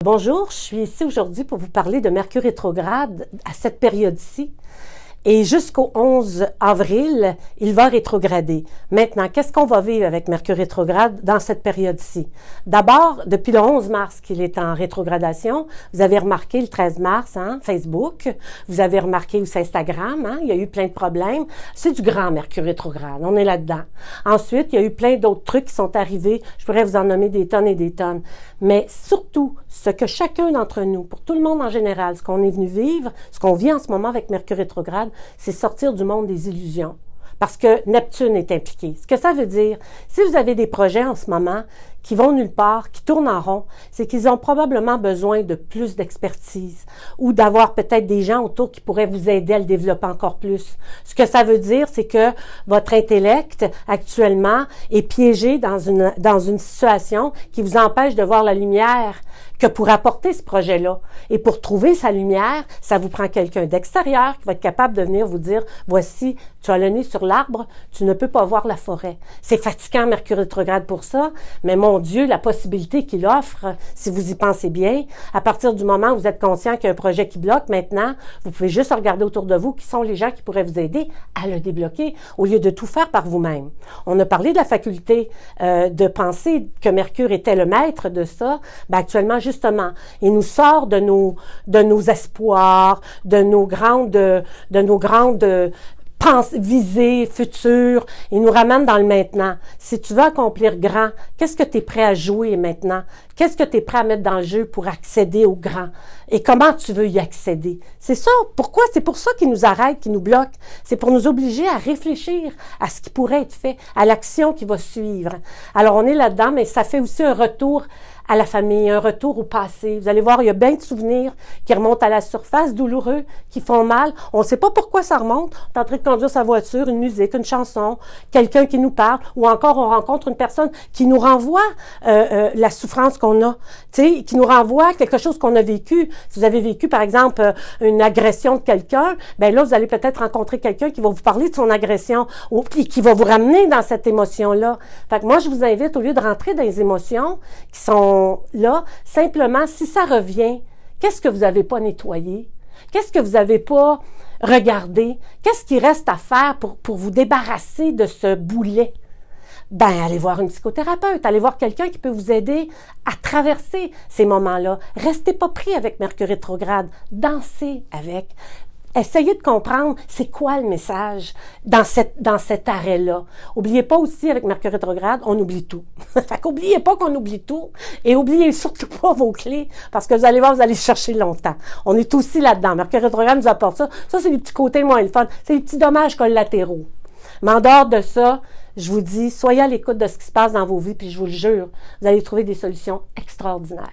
Bonjour, je suis ici aujourd'hui pour vous parler de Mercure rétrograde à cette période-ci. Et jusqu'au 11 avril, il va rétrograder. Maintenant, qu'est-ce qu'on va vivre avec Mercure rétrograde dans cette période-ci? D'abord, depuis le 11 mars qu'il est en rétrogradation, vous avez remarqué le 13 mars, Facebook, vous avez remarqué aussi Instagram, il y a eu plein de problèmes. C'est du grand Mercure rétrograde, on est là-dedans. Ensuite, il y a eu plein d'autres trucs qui sont arrivés. Je pourrais vous en nommer des tonnes et des tonnes. Mais surtout, ce que chacun d'entre nous, pour tout le monde en général, ce qu'on est venu vivre, ce qu'on vit en ce moment avec Mercure rétrograde, c'est sortir du monde des illusions. Parce que Neptune est impliqué. Ce que ça veut dire, si vous avez des projets en ce moment qui vont nulle part, qui tournent en rond, c'est qu'ils ont probablement besoin de plus d'expertise ou d'avoir peut-être des gens autour qui pourraient vous aider à le développer encore plus. Ce que ça veut dire, c'est que votre intellect, actuellement, est piégé dans une situation qui vous empêche de voir la lumière que pour apporter ce projet-là. Et pour trouver sa lumière, ça vous prend quelqu'un d'extérieur qui va être capable de venir vous dire, voici, tu as le nez sur l'arbre, tu ne peux pas voir la forêt. C'est fatigant, Mercure rétrograde pour ça, mais mon Dieu, la possibilité qu'il offre, si vous y pensez bien, à partir du moment où vous êtes conscient qu'il y a un projet qui bloque maintenant, vous pouvez juste regarder autour de vous qui sont les gens qui pourraient vous aider à le débloquer au lieu de tout faire par vous-même. On a parlé de la faculté de penser que Mercure était le maître de ça. Ben, actuellement, justement, il nous sort de nos espoirs, de nos grandes visée future, il nous ramène dans le maintenant. Si tu veux accomplir grand, qu'est-ce que tu es prêt à jouer maintenant? Qu'est-ce que tu es prêt à mettre dans le jeu pour accéder au grand? Et comment tu veux y accéder? C'est ça. Pourquoi? C'est pour ça qu'ils nous arrêtent, qu'ils nous bloquent. C'est pour nous obliger à réfléchir à ce qui pourrait être fait, à l'action qui va suivre. Alors, on est là-dedans, mais ça fait aussi un retour à la famille, un retour au passé. Vous allez voir, il y a bien de souvenirs qui remontent à la surface, douloureux, qui font mal. On ne sait pas pourquoi ça remonte. On est en train de conduire sa voiture, une musique, une chanson, quelqu'un qui nous parle, ou encore on rencontre une personne qui nous renvoie la souffrance qu'on a, tu sais, qui nous renvoie quelque chose qu'on a vécu. Si vous avez vécu, par exemple, une agression de quelqu'un, ben là, vous allez peut-être rencontrer quelqu'un qui va vous parler de son agression ou qui va vous ramener dans cette émotion-là. Fait que moi, je vous invite, au lieu de rentrer dans les émotions qui sont là, simplement, si ça revient, qu'est-ce que vous n'avez pas nettoyé? Qu'est-ce que vous n'avez pas regardé? Qu'est-ce qui reste à faire pour vous débarrasser de ce boulet? Ben, allez voir une psychothérapeute, allez voir quelqu'un qui peut vous aider à traverser ces moments-là. Restez pas pris avec Mercure rétrograde, dansez avec. Essayez de comprendre c'est quoi le message dans cet arrêt-là. Oubliez pas aussi, avec Mercure rétrograde, on oublie tout. Fait qu'oubliez pas qu'on oublie tout et oubliez surtout pas vos clés parce que vous allez voir, vous allez chercher longtemps. On est aussi là-dedans. Mercure rétrograde nous apporte ça. Ça, c'est les petits côtés moins le fun. C'est les petits dommages collatéraux. Mais en dehors de ça, je vous dis, soyez à l'écoute de ce qui se passe dans vos vies puis je vous le jure, vous allez trouver des solutions extraordinaires.